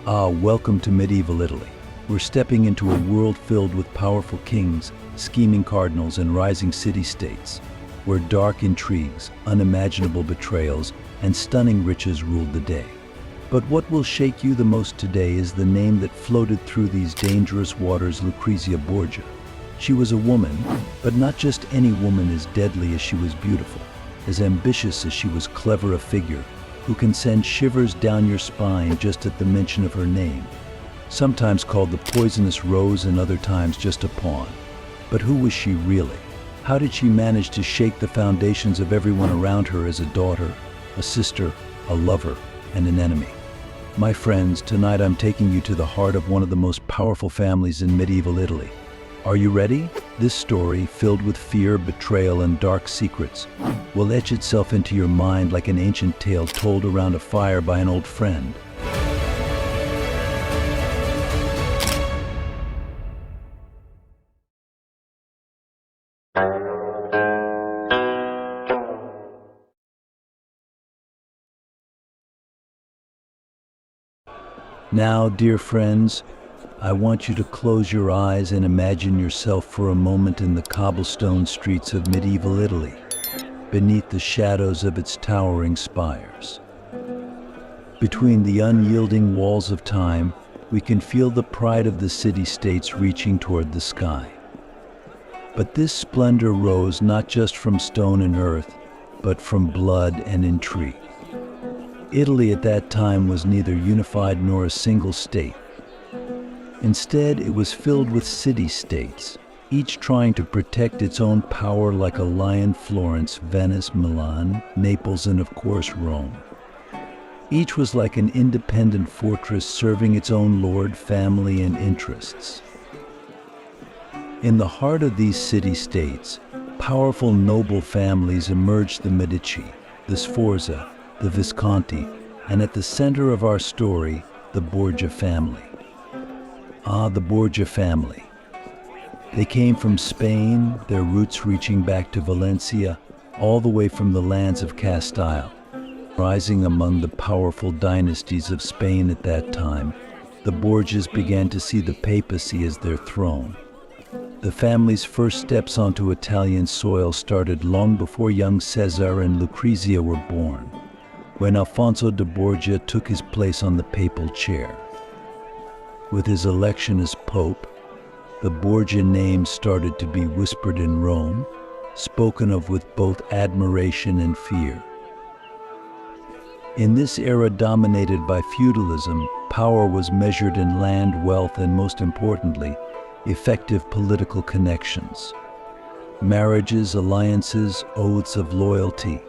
Welcome to medieval Italy. We're stepping into a world filled with powerful kings, scheming cardinals, and rising city-states, where dark intrigues, unimaginable betrayals, and stunning riches ruled the day. But what will shake you the most today is the name that floated through these dangerous waters: Lucrezia Borgia. She was a woman, but not just any woman, as deadly as she was beautiful, as ambitious as she was clever, a figure who can send shivers down your spine just at the mention of her name. Sometimes called the poisonous rose and other times just a pawn. But who was she really? How did she manage to shake the foundations of everyone around her as a daughter, a sister, a lover, and an enemy? My friends, tonight I'm taking you to the heart of one of the most powerful families in medieval Italy. Are you ready? This story, filled with fear, betrayal, and dark secrets, will etch itself into your mind like an ancient tale told around a fire by an old friend. Now, dear friends, I want you to close your eyes and imagine yourself for a moment in the cobblestone streets of medieval Italy, beneath the shadows of its towering spires. Between the unyielding walls of time, we can feel the pride of the city-states reaching toward the sky. But this splendor rose not just from stone and earth, but from blood and intrigue. Italy at that time was neither unified nor a single state. Instead, it was filled with city-states, each trying to protect its own power, like a lion: Florence, Venice, Milan, Naples, and of course Rome. Each was like an independent fortress serving its own lord, family, and interests. In the heart of these city-states, powerful noble families emerged: the Medici, the Sforza, the Visconti, and at the center of our story, the Borgia family. The Borgia family. They came from Spain, their roots reaching back to Valencia, all the way from the lands of Castile. Rising among the powerful dynasties of Spain at that time, the Borgias began to see the papacy as their throne. The family's first steps onto Italian soil started long before young Cesare and Lucrezia were born, when Alfonso de Borgia took his place on the papal chair. With his election as Pope, the Borgia name started to be whispered in Rome, spoken of with both admiration and fear. In this era dominated by feudalism, power was measured in land, wealth, and most importantly, effective political connections. Marriages, alliances, oaths of loyalty.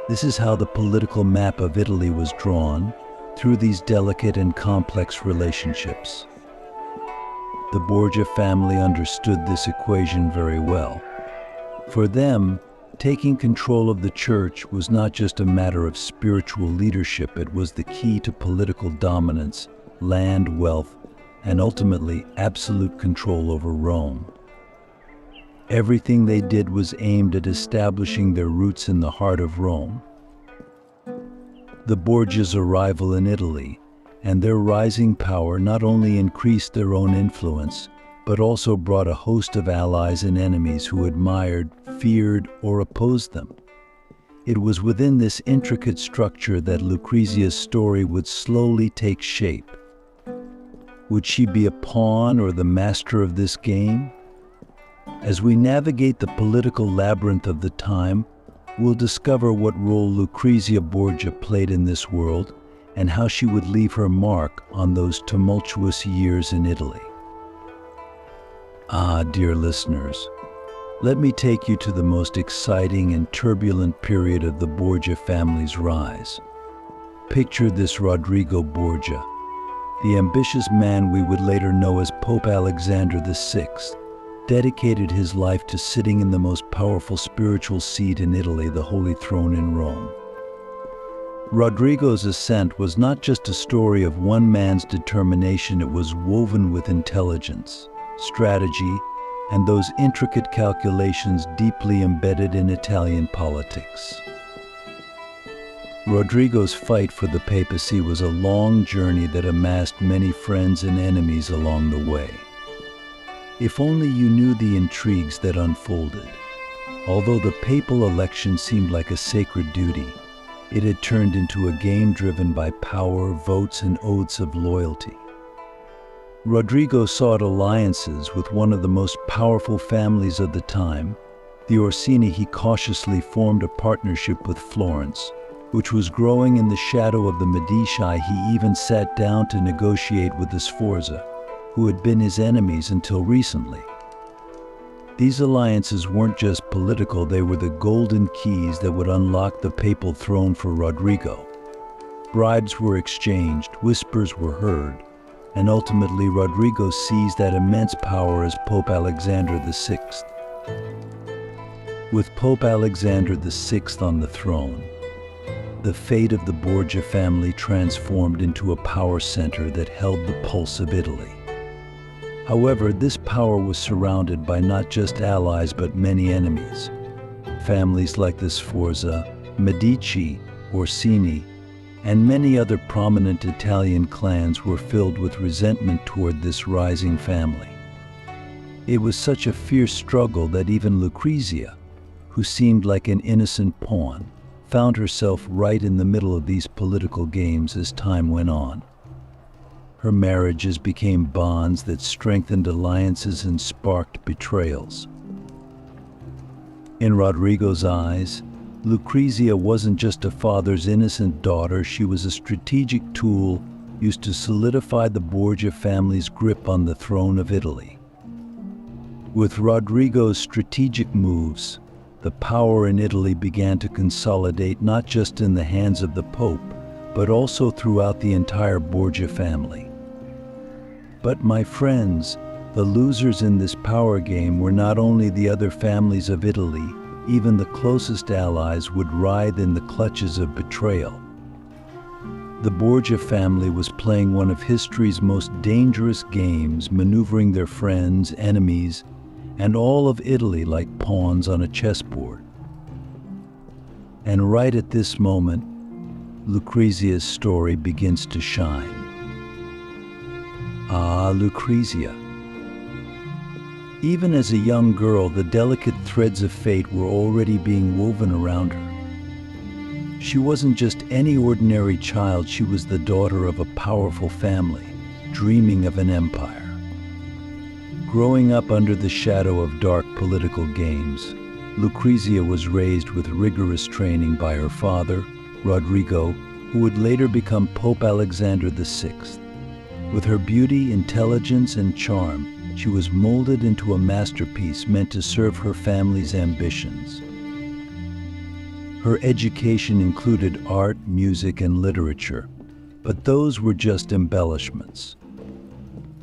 This is how the political map of Italy was drawn, through these delicate and complex relationships. The Borgia family understood this equation very well. For them, taking control of the church was not just a matter of spiritual leadership, it was the key to political dominance, land, wealth, and ultimately absolute control over Rome. Everything they did was aimed at establishing their roots in the heart of Rome. The Borgias' arrival in Italy and their rising power not only increased their own influence, but also brought a host of allies and enemies who admired, feared, or opposed them. It was within this intricate structure that Lucrezia's story would slowly take shape. Would she be a pawn or the master of this game? As we navigate the political labyrinth of the time, we'll discover what role Lucrezia Borgia played in this world and how she would leave her mark on those tumultuous years in Italy. Dear listeners, let me take you to the most exciting and turbulent period of the Borgia family's rise. Picture this: Rodrigo Borgia, the ambitious man we would later know as Pope Alexander VI, dedicated his life to sitting in the most powerful spiritual seat in Italy, the Holy Throne in Rome. Rodrigo's ascent was not just a story of one man's determination, it was woven with intelligence, strategy, and those intricate calculations deeply embedded in Italian politics. Rodrigo's fight for the papacy was a long journey that amassed many friends and enemies along the way. If only you knew the intrigues that unfolded. Although the papal election seemed like a sacred duty, it had turned into a game driven by power, votes, and oaths of loyalty. Rodrigo sought alliances with one of the most powerful families of the time, the Orsini. He cautiously formed a partnership with Florence, which was growing in the shadow of the Medici. He even sat down to negotiate with the Sforza, who had been his enemies until recently. These alliances weren't just political, they were the golden keys that would unlock the papal throne for Rodrigo. Bribes were exchanged, whispers were heard, and ultimately Rodrigo seized that immense power as Pope Alexander VI. With Pope Alexander VI on the throne, the fate of the Borgia family transformed into a power center that held the pulse of Italy. However, this power was surrounded by not just allies but many enemies. Families like the Sforza, Medici, Orsini, and many other prominent Italian clans were filled with resentment toward this rising family. It was such a fierce struggle that even Lucrezia, who seemed like an innocent pawn, found herself right in the middle of these political games as time went on. Her marriages became bonds that strengthened alliances and sparked betrayals. In Rodrigo's eyes, Lucrezia wasn't just a father's innocent daughter, she was a strategic tool used to solidify the Borgia family's grip on the throne of Italy. With Rodrigo's strategic moves, the power in Italy began to consolidate not just in the hands of the Pope, but also throughout the entire Borgia family. But my friends, the losers in this power game were not only the other families of Italy, even the closest allies would writhe in the clutches of betrayal. The Borgia family was playing one of history's most dangerous games, maneuvering their friends, enemies, and all of Italy like pawns on a chessboard. And right at this moment, Lucrezia's story begins to shine. Ah, Lucrezia. Even as a young girl, the delicate threads of fate were already being woven around her. She wasn't just any ordinary child, she was the daughter of a powerful family, dreaming of an empire. Growing up under the shadow of dark political games, Lucrezia was raised with rigorous training by her father, Rodrigo, who would later become Pope Alexander VI. With her beauty, intelligence, and charm, she was molded into a masterpiece meant to serve her family's ambitions. Her education included art, music, and literature, but those were just embellishments.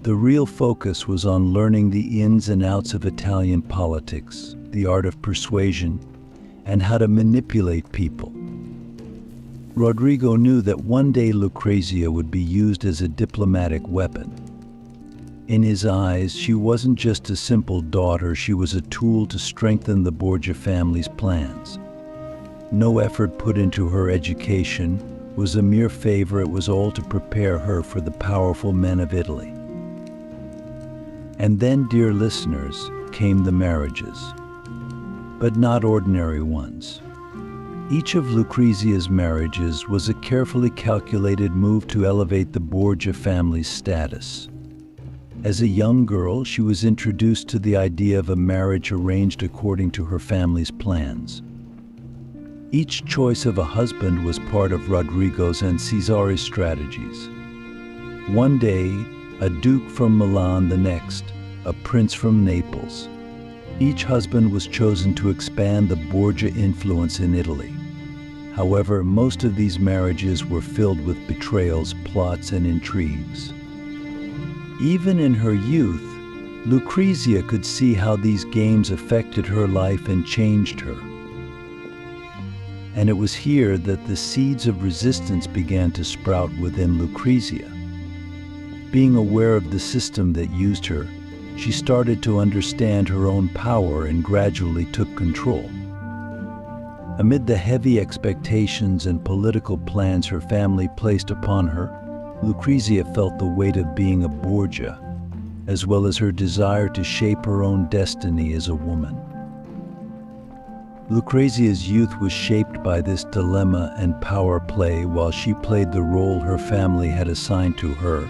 The real focus was on learning the ins and outs of Italian politics, the art of persuasion, and how to manipulate people. Rodrigo knew that one day Lucrezia would be used as a diplomatic weapon. In his eyes, she wasn't just a simple daughter, she was a tool to strengthen the Borgia family's plans. No effort put into her education was a mere favor, it was all to prepare her for the powerful men of Italy. And then, dear listeners, came the marriages. But not ordinary ones. Each of Lucrezia's marriages was a carefully calculated move to elevate the Borgia family's status. As a young girl, she was introduced to the idea of a marriage arranged according to her family's plans. Each choice of a husband was part of Rodrigo's and Cesare's strategies. One day, a duke from Milan, the next, a prince from Naples. Each husband was chosen to expand the Borgia influence in Italy. However, most of these marriages were filled with betrayals, plots, and intrigues. Even in her youth, Lucrezia could see how these games affected her life and changed her. And it was here that the seeds of resistance began to sprout within Lucrezia. Being aware of the system that used her, she started to understand her own power and gradually took control. Amid the heavy expectations and political plans her family placed upon her, Lucrezia felt the weight of being a Borgia, as well as her desire to shape her own destiny as a woman. Lucrezia's youth was shaped by this dilemma and power play. While she played the role her family had assigned to her,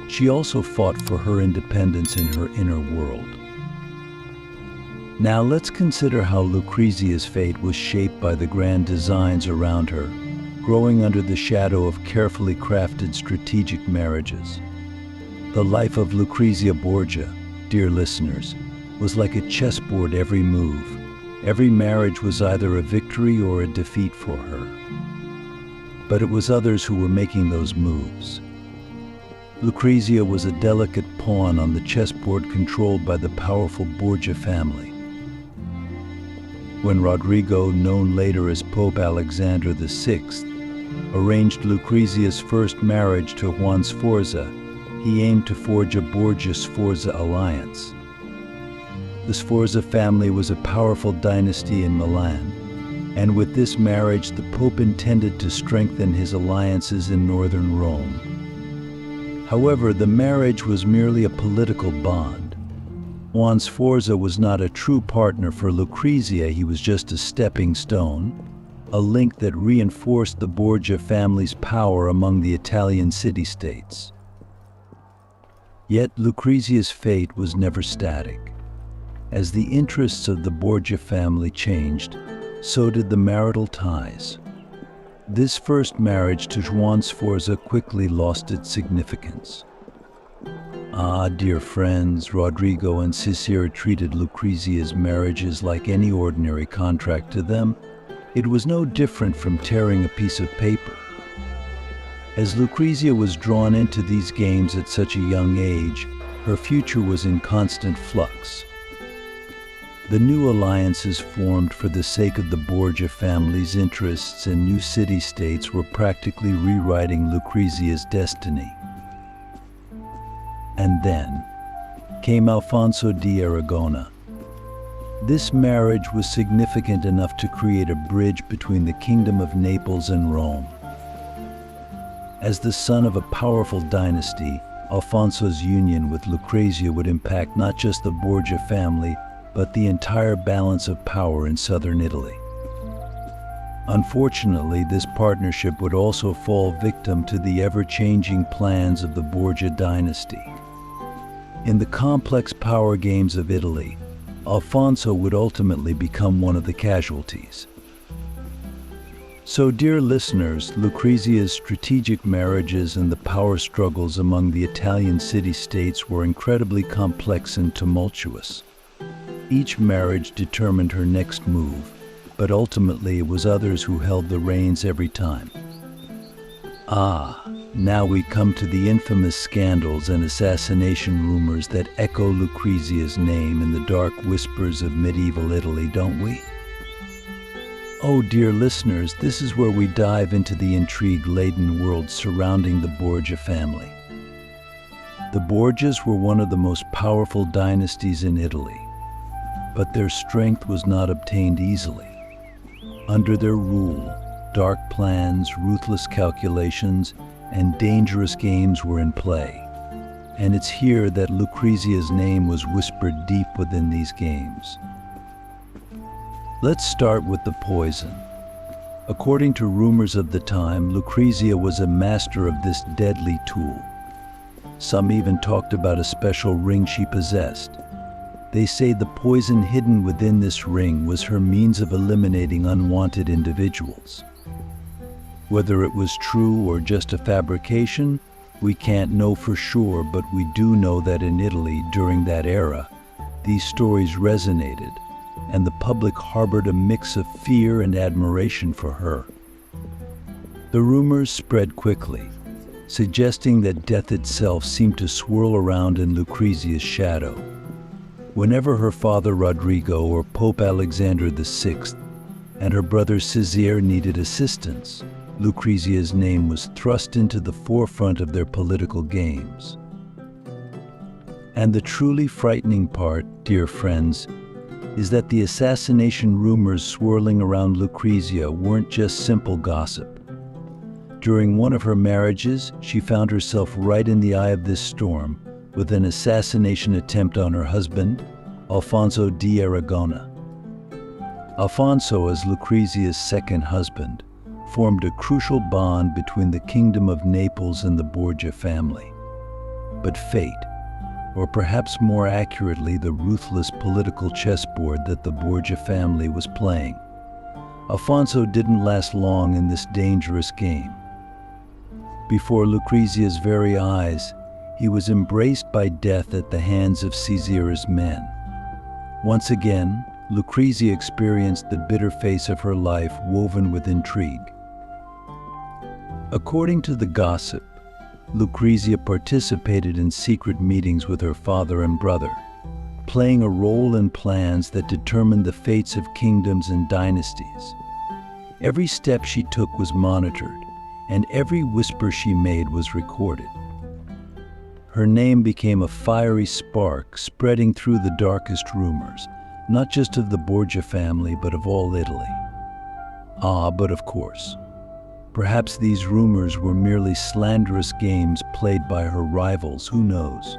she also fought for her independence in her inner world. Now let's consider how Lucrezia's fate was shaped by the grand designs around her, growing under the shadow of carefully crafted strategic marriages. The life of Lucrezia Borgia, dear listeners, was like a chessboard. Every move, every marriage was either a victory or a defeat for her. But it was others who were making those moves. Lucrezia was a delicate pawn on the chessboard controlled by the powerful Borgia family. When Rodrigo, known later as Pope Alexander VI, arranged Lucrezia's first marriage to Juan Sforza, he aimed to forge a Borgia-Sforza alliance. The Sforza family was a powerful dynasty in Milan, and with this marriage the Pope intended to strengthen his alliances in northern Rome. However, the marriage was merely a political bond. Juan Sforza was not a true partner for Lucrezia. He was just a stepping stone, a link that reinforced the Borgia family's power among the Italian city-states. Yet Lucrezia's fate was never static. As the interests of the Borgia family changed, so did the marital ties. This first marriage to Juan Sforza quickly lost its significance. Dear friends, Rodrigo and Cicera treated Lucrezia's marriages like any ordinary contract. To them, it was no different from tearing a piece of paper. As Lucrezia was drawn into these games at such a young age, her future was in constant flux. The new alliances formed for the sake of the Borgia family's interests in new city-states were practically rewriting Lucrezia's destiny. And then came Alfonso di Aragona. This marriage was significant enough to create a bridge between the Kingdom of Naples and Rome. As the son of a powerful dynasty, Alfonso's union with Lucrezia would impact not just the Borgia family, but the entire balance of power in southern Italy. Unfortunately, this partnership would also fall victim to the ever-changing plans of the Borgia dynasty. In the complex power games of Italy, Alfonso would ultimately become one of the casualties. So, dear listeners, Lucrezia's strategic marriages and the power struggles among the Italian city-states were incredibly complex and tumultuous. Each marriage determined her next move, but ultimately it was others who held the reins every time. Now we come to the infamous scandals and assassination rumors that echo Lucrezia's name in the dark whispers of medieval Italy, don't we? Oh, dear listeners, this is where we dive into the intrigue-laden world surrounding the Borgia family. The Borgias were one of the most powerful dynasties in Italy, but their strength was not obtained easily. Under their rule, dark plans, ruthless calculations, and dangerous games were in play. And it's here that Lucrezia's name was whispered deep within these games. Let's start with the poison. According to rumors of the time, Lucrezia was a master of this deadly tool. Some even talked about a special ring she possessed. They say the poison hidden within this ring was her means of eliminating unwanted individuals. Whether it was true or just a fabrication, we can't know for sure, but we do know that in Italy during that era, these stories resonated, and the public harbored a mix of fear and admiration for her. The rumors spread quickly, suggesting that death itself seemed to swirl around in Lucrezia's shadow. Whenever her father Rodrigo or Pope Alexander VI and her brother Cesare needed assistance, Lucrezia's name was thrust into the forefront of their political games. And the truly frightening part, dear friends, is that the assassination rumors swirling around Lucrezia weren't just simple gossip. During one of her marriages, she found herself right in the eye of this storm, with an assassination attempt on her husband, Alfonso di Aragona. Alfonso, as Lucrezia's second husband, formed a crucial bond between the Kingdom of Naples and the Borgia family. But fate, or perhaps more accurately the ruthless political chessboard that the Borgia family was playing, Alfonso didn't last long in this dangerous game. Before Lucrezia's very eyes, he was embraced by death at the hands of Caesar's men. Once again, Lucrezia experienced the bitter face of her life woven with intrigue. According to the gossip, Lucrezia participated in secret meetings with her father and brother, playing a role in plans that determined the fates of kingdoms and dynasties. Every step she took was monitored, and every whisper she made was recorded. Her name became a fiery spark spreading through the darkest rumors, not just of the Borgia family, but of all Italy. But of course, perhaps these rumors were merely slanderous games played by her rivals, who knows?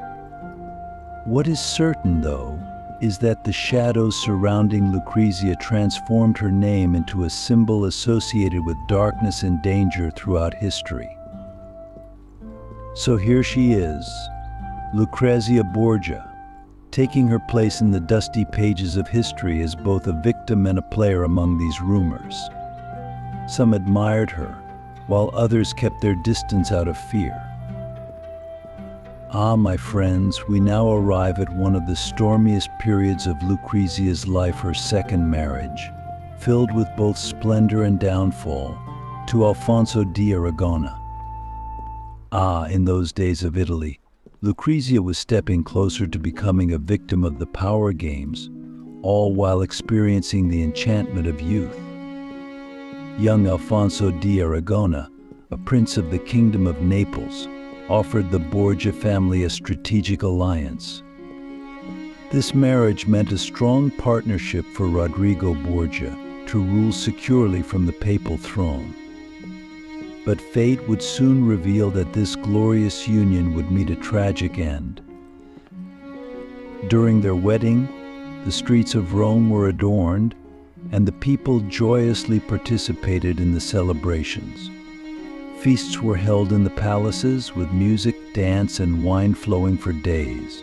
What is certain, though, is that the shadows surrounding Lucrezia transformed her name into a symbol associated with darkness and danger throughout history. So here she is, Lucrezia Borgia, taking her place in the dusty pages of history as both a victim and a player among these rumors. Some admired her, while others kept their distance out of fear. My friends, we now arrive at one of the stormiest periods of Lucrezia's life, her second marriage, filled with both splendor and downfall, to Alfonso di Aragona. In those days of Italy, Lucrezia was stepping closer to becoming a victim of the power games, all while experiencing the enchantment of youth. Young Alfonso di Aragona, a prince of the Kingdom of Naples, offered the Borgia family a strategic alliance. This marriage meant a strong partnership for Rodrigo Borgia to rule securely from the papal throne. But fate would soon reveal that this glorious union would meet a tragic end. During their wedding, the streets of Rome were adorned, and the people joyously participated in the celebrations. Feasts were held in the palaces, with music, dance, and wine flowing for days.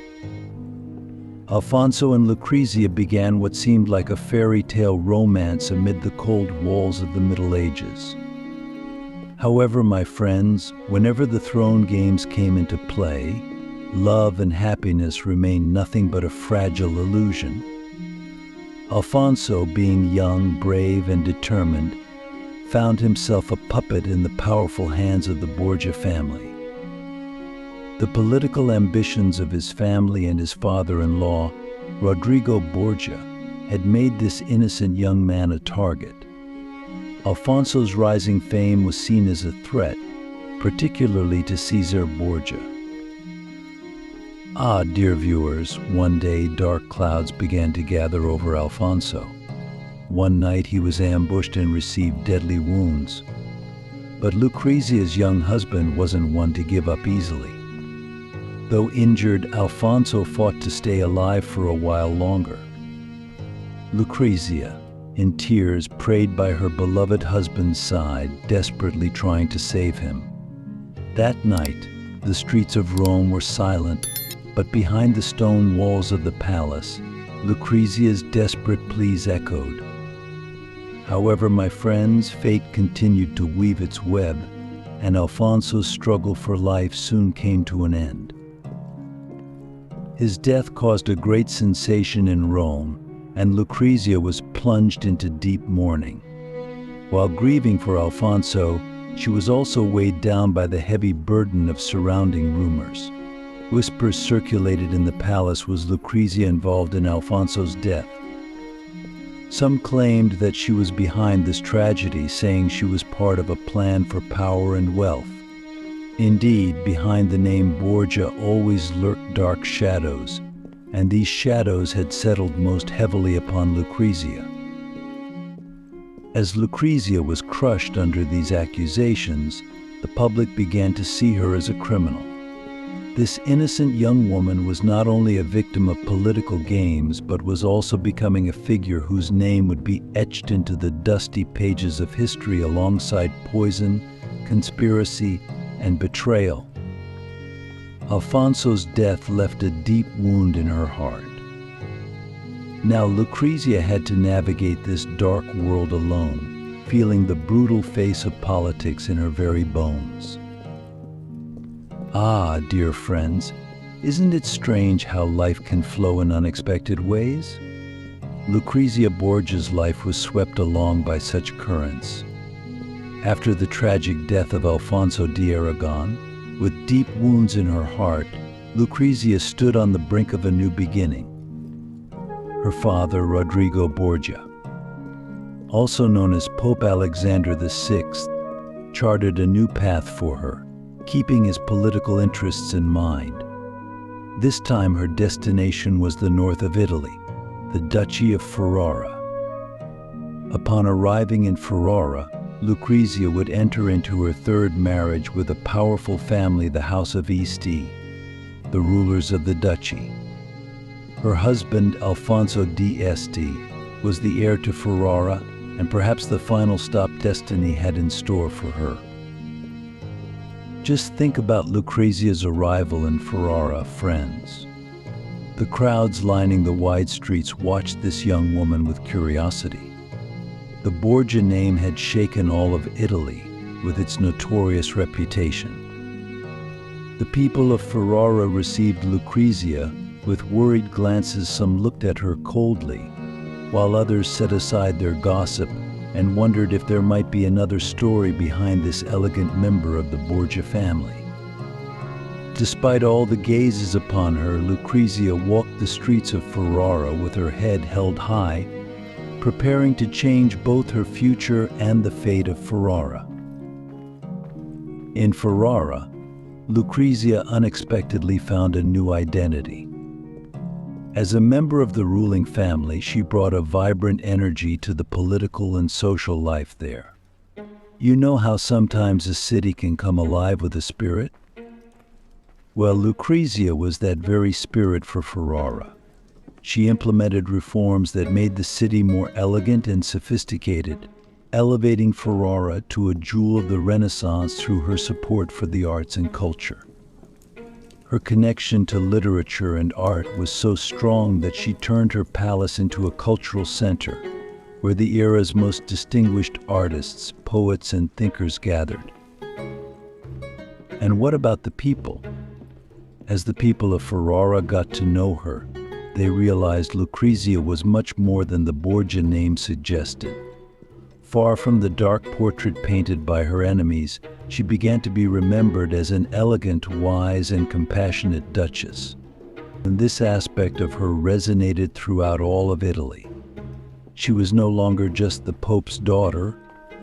Alfonso and Lucrezia began what seemed like a fairy tale romance amid the cold walls of the Middle Ages. However, my friends, whenever the throne games came into play, love and happiness remained nothing but a fragile illusion. Alfonso, being young, brave, and determined, found himself a puppet in the powerful hands of the Borgia family. The political ambitions of his family and his father-in-law, Rodrigo Borgia, had made this innocent young man a target. Alfonso's rising fame was seen as a threat, particularly to Caesar Borgia. Dear viewers, one day dark clouds began to gather over Alfonso. One night he was ambushed and received deadly wounds. But Lucrezia's young husband wasn't one to give up easily. Though injured, Alfonso fought to stay alive for a while longer. Lucrezia, in tears, prayed by her beloved husband's side, desperately trying to save him. That night, the streets of Rome were silent, but behind the stone walls of the palace, Lucrezia's desperate pleas echoed. However, my friends, fate continued to weave its web, and Alfonso's struggle for life soon came to an end. His death caused a great sensation in Rome, and Lucrezia was plunged into deep mourning. While grieving for Alfonso, she was also weighed down by the heavy burden of surrounding rumors. Whispers circulated in the palace was Lucrezia involved in Alfonso's death. Some claimed that she was behind this tragedy, saying she was part of a plan for power and wealth. Indeed, behind the name Borgia always lurked dark shadows, and these shadows had settled most heavily upon Lucrezia. As Lucrezia was crushed under these accusations, the public began to see her as a criminal. This innocent young woman was not only a victim of political games, but was also becoming a figure whose name would be etched into the dusty pages of history alongside poison, conspiracy, and betrayal. Alfonso's death left a deep wound in her heart. Now Lucrezia had to navigate this dark world alone, feeling the brutal face of politics in her very bones. Ah, dear friends, isn't it strange how life can flow in unexpected ways? Lucrezia Borgia's life was swept along by such currents. After the tragic death of Alfonso de Aragon, with deep wounds in her heart, Lucrezia stood on the brink of a new beginning. Her father, Rodrigo Borgia, also known as Pope Alexander VI, charted a new path for her, keeping his political interests in mind. This time her destination was the north of Italy, the Duchy of Ferrara. Upon arriving in Ferrara, Lucrezia would enter into her third marriage with a powerful family, the House of Este, the rulers of the duchy. Her husband, Alfonso d'Este, was the heir to Ferrara, and perhaps the final stop destiny had in store for her. Just think about Lucrezia's arrival in Ferrara, friends. The crowds lining the wide streets watched this young woman with curiosity. The Borgia name had shaken all of Italy with its notorious reputation. The people of Ferrara received Lucrezia with worried glances. Some looked at her coldly, while others set aside their gossip and wondered if there might be another story behind this elegant member of the Borgia family. Despite all the gazes upon her, Lucrezia walked the streets of Ferrara with her head held high, preparing to change both her future and the fate of Ferrara. In Ferrara, Lucrezia unexpectedly found a new identity. As a member of the ruling family, she brought a vibrant energy to the political and social life there. You know how sometimes a city can come alive with a spirit? Well, Lucrezia was that very spirit for Ferrara. She implemented reforms that made the city more elegant and sophisticated, elevating Ferrara to a jewel of the Renaissance through her support for the arts and culture. Her connection to literature and art was so strong that she turned her palace into a cultural center, where the era's most distinguished artists, poets, and thinkers gathered. And what about the people? As the people of Ferrara got to know her, they realized Lucrezia was much more than the Borgia name suggested. Far from the dark portrait painted by her enemies, she began to be remembered as an elegant, wise, and compassionate duchess. And this aspect of her resonated throughout all of Italy. She was no longer just the Pope's daughter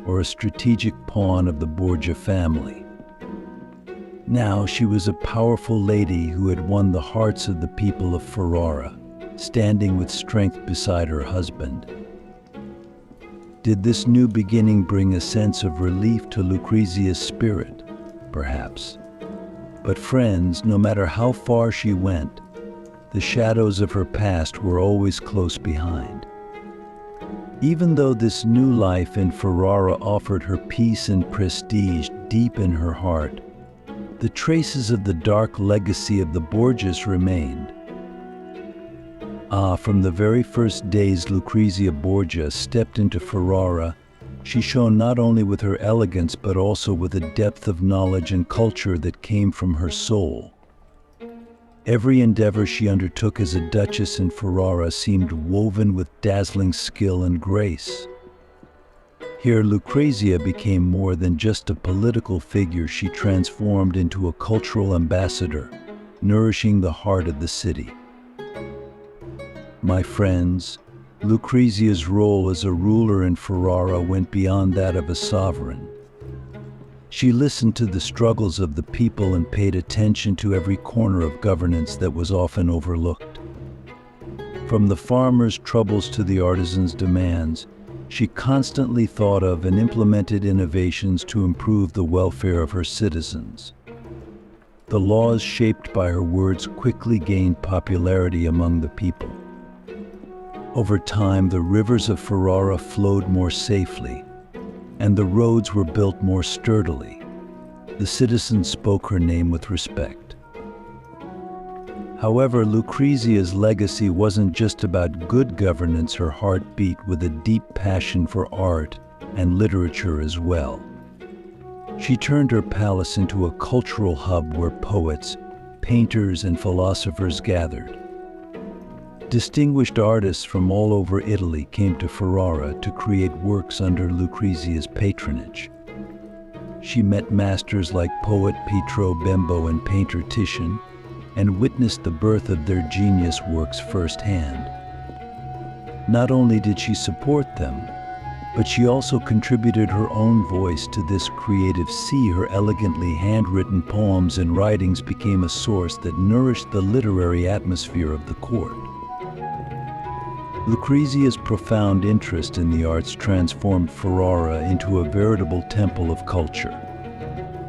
or a strategic pawn of the Borgia family. Now she was a powerful lady who had won the hearts of the people of Ferrara, standing with strength beside her husband. Did this new beginning bring a sense of relief to Lucrezia's spirit? Perhaps. But friends, no matter how far she went, the shadows of her past were always close behind. Even though this new life in Ferrara offered her peace and prestige deep in her heart, the traces of the dark legacy of the Borgias remained. From the very first days Lucrezia Borgia stepped into Ferrara, she shone not only with her elegance but also with a depth of knowledge and culture that came from her soul. Every endeavor she undertook as a duchess in Ferrara seemed woven with dazzling skill and grace. Here, Lucrezia became more than just a political figure. She transformed into a cultural ambassador, nourishing the heart of the city. My friends, Lucrezia's role as a ruler in Ferrara went beyond that of a sovereign. She listened to the struggles of the people and paid attention to every corner of governance that was often overlooked. From the farmer's troubles to the artisan's demands, she constantly thought of and implemented innovations to improve the welfare of her citizens. The laws shaped by her words quickly gained popularity among the people. Over time, the rivers of Ferrara flowed more safely, and the roads were built more sturdily. The citizens spoke her name with respect. However, Lucrezia's legacy wasn't just about good governance. Her heart beat with a deep passion for art and literature as well. She turned her palace into a cultural hub where poets, painters, and philosophers gathered. Distinguished artists from all over Italy came to Ferrara to create works under Lucrezia's patronage. She met masters like poet Pietro Bembo and painter Titian, and witnessed the birth of their genius works firsthand. Not only did she support them, but she also contributed her own voice to this creative sea. Her elegantly handwritten poems and writings became a source that nourished the literary atmosphere of the court. Lucrezia's profound interest in the arts transformed Ferrara into a veritable temple of culture.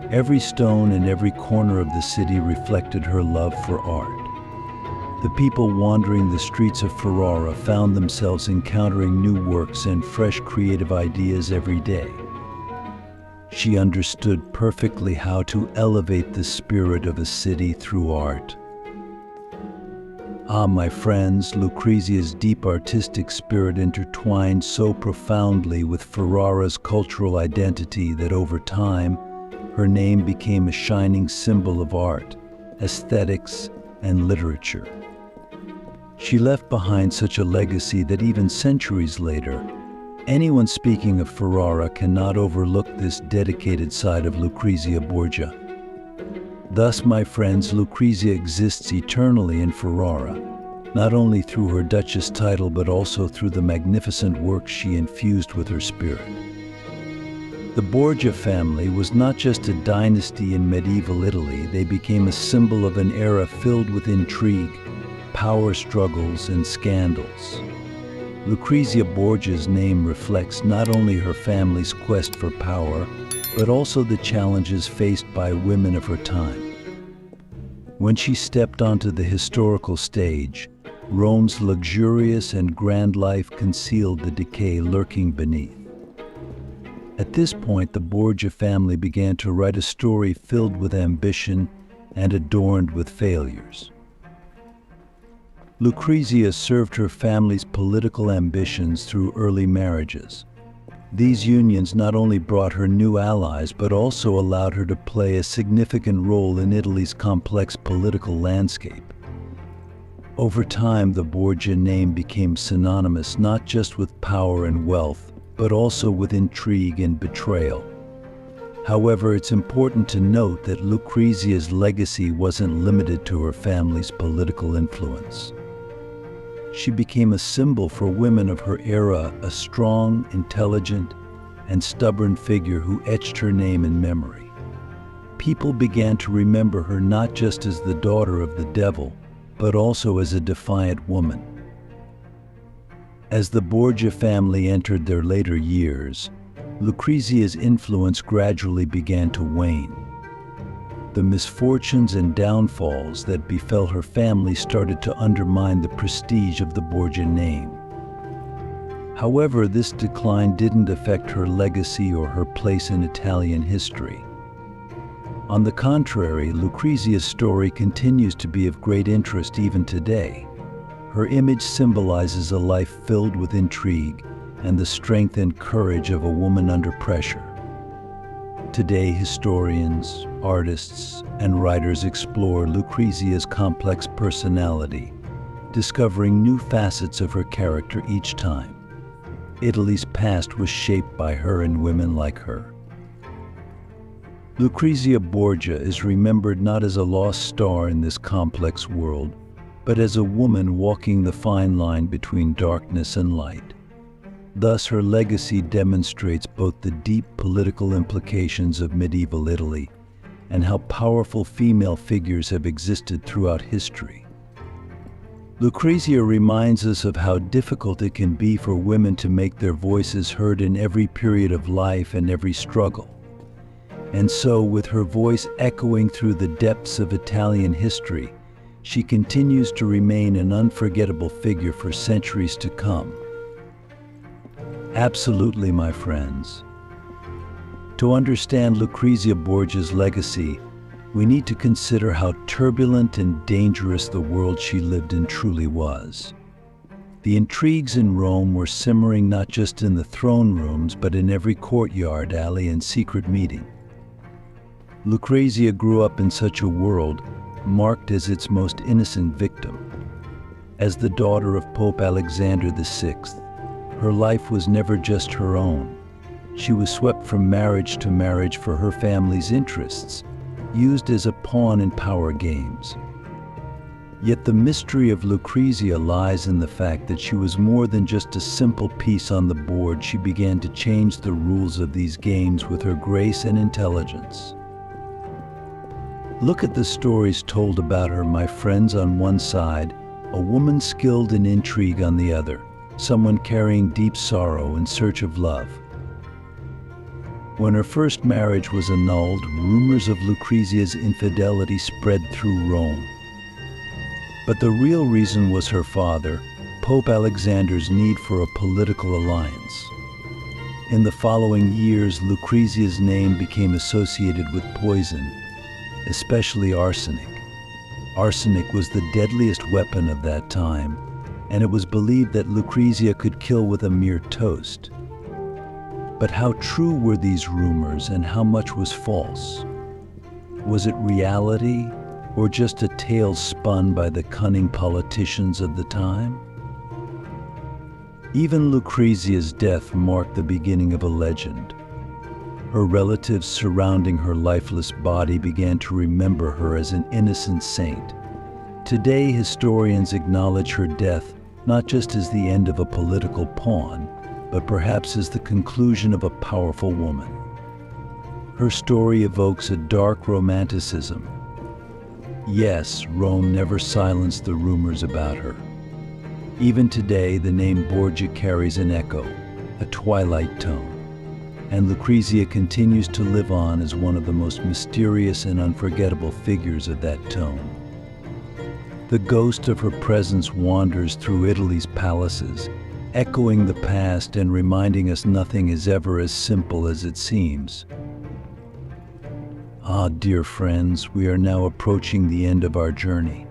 Every stone and every corner of the city reflected her love for art. The people wandering the streets of Ferrara found themselves encountering new works and fresh creative ideas every day. She understood perfectly how to elevate the spirit of a city through art. Ah, my friends, Lucrezia's deep artistic spirit intertwined so profoundly with Ferrara's cultural identity that over time, her name became a shining symbol of art, aesthetics, and literature. She left behind such a legacy that even centuries later, anyone speaking of Ferrara cannot overlook this dedicated side of Lucrezia Borgia. Thus, my friends, Lucrezia exists eternally in Ferrara, not only through her Duchess title but also through the magnificent works she infused with her spirit. The Borgia family was not just a dynasty in medieval Italy. They became a symbol of an era filled with intrigue, power struggles, and scandals. Lucrezia Borgia's name reflects not only her family's quest for power, but also the challenges faced by women of her time. When she stepped onto the historical stage, Rome's luxurious and grand life concealed the decay lurking beneath. At this point, the Borgia family began to write a story filled with ambition and adorned with failures. Lucrezia served her family's political ambitions through early marriages. These unions not only brought her new allies, but also allowed her to play a significant role in Italy's complex political landscape. Over time, the Borgia name became synonymous not just with power and wealth, but also with intrigue and betrayal. However, it's important to note that Lucrezia's legacy wasn't limited to her family's political influence. She became a symbol for women of her era, a strong, intelligent, and stubborn figure who etched her name in memory. People began to remember her not just as the daughter of the devil, but also as a defiant woman. As the Borgia family entered their later years, Lucrezia's influence gradually began to wane. The misfortunes and downfalls that befell her family started to undermine the prestige of the Borgia name. However, this decline didn't affect her legacy or her place in Italian history. On the contrary, Lucrezia's story continues to be of great interest even today. Her image symbolizes a life filled with intrigue and the strength and courage of a woman under pressure. Today, historians, artists, and writers explore Lucrezia's complex personality, discovering new facets of her character each time. Italy's past was shaped by her and women like her. Lucrezia Borgia is remembered not as a lost star in this complex world, but as a woman walking the fine line between darkness and light. Thus, her legacy demonstrates both the deep political implications of medieval Italy and how powerful female figures have existed throughout history. Lucrezia reminds us of how difficult it can be for women to make their voices heard in every period of life and every struggle. And so, with her voice echoing through the depths of Italian history, she continues to remain an unforgettable figure for centuries to come. Absolutely, my friends. To understand Lucrezia Borgia's legacy, we need to consider how turbulent and dangerous the world she lived in truly was. The intrigues in Rome were simmering not just in the throne rooms, but in every courtyard, alley, and secret meeting. Lucrezia grew up in such a world, marked as its most innocent victim. As the daughter of Pope Alexander VI, her life was never just her own. She was swept from marriage to marriage for her family's interests, used as a pawn in power games. Yet the mystery of Lucrezia lies in the fact that she was more than just a simple piece on the board. She began to change the rules of these games with her grace and intelligence. Look at the stories told about her, my friends. On one side, a woman skilled in intrigue; on the other, someone carrying deep sorrow in search of love. When her first marriage was annulled, rumors of Lucrezia's infidelity spread through Rome. But the real reason was her father, Pope Alexander's need for a political alliance. In the following years, Lucrezia's name became associated with poison, especially arsenic. Arsenic was the deadliest weapon of that time, and it was believed that Lucrezia could kill with a mere toast. But how true were these rumors, and how much was false? Was it reality, or just a tale spun by the cunning politicians of the time? Even Lucrezia's death marked the beginning of a legend. Her relatives surrounding her lifeless body began to remember her as an innocent saint. Today, historians acknowledge her death not just as the end of a political pawn, but perhaps as the conclusion of a powerful woman. Her story evokes a dark romanticism. Yes, Rome never silenced the rumors about her. Even today, the name Borgia carries an echo, a twilight tone, and Lucrezia continues to live on as one of the most mysterious and unforgettable figures of that tone. The ghost of her presence wanders through Italy's palaces, echoing the past and reminding us nothing is ever as simple as it seems. Ah, dear friends, we are now approaching the end of our journey.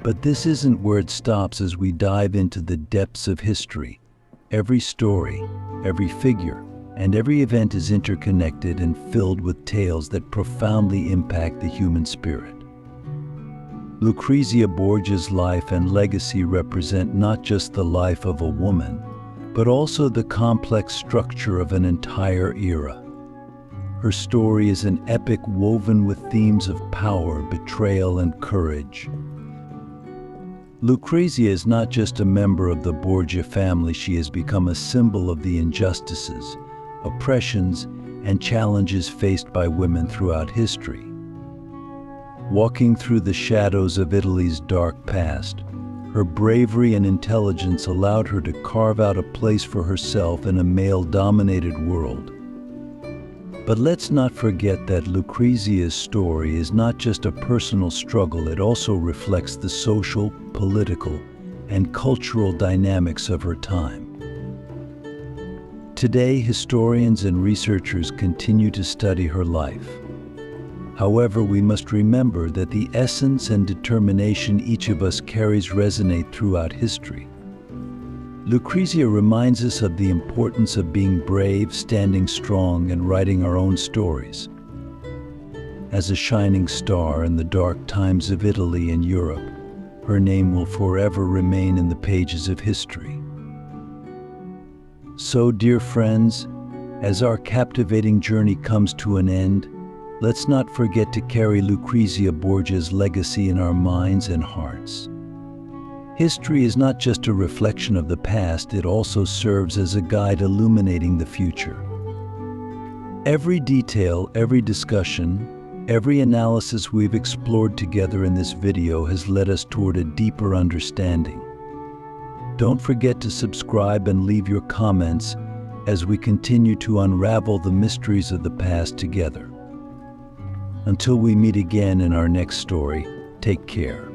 But this isn't where it stops. As we dive into the depths of history, every story, every figure, and every event is interconnected and filled with tales that profoundly impact the human spirit. Lucrezia Borgia's life and legacy represent not just the life of a woman, but also the complex structure of an entire era. Her story is an epic woven with themes of power, betrayal, and courage. Lucrezia is not just a member of the Borgia family. She has become a symbol of the injustices, oppressions, and challenges faced by women throughout history. Walking through the shadows of Italy's dark past, her bravery and intelligence allowed her to carve out a place for herself in a male-dominated world. But let's not forget that Lucrezia's story is not just a personal struggle. It also reflects the social, political, and cultural dynamics of her time. Today, historians and researchers continue to study her life. However, we must remember that the essence and determination each of us carries resonate throughout history. Lucrezia reminds us of the importance of being brave, standing strong, and writing our own stories. As a shining star in the dark times of Italy and Europe, her name will forever remain in the pages of history. So, dear friends, as our captivating journey comes to an end, let's not forget to carry Lucrezia Borgia's legacy in our minds and hearts. History is not just a reflection of the past, it also serves as a guide illuminating the future. Every detail, every discussion, Every analysis we've explored together in this video has led us toward a deeper understanding. Don't forget to subscribe and leave your comments as we continue to unravel the mysteries of the past together. Until we meet again in our next story, take care.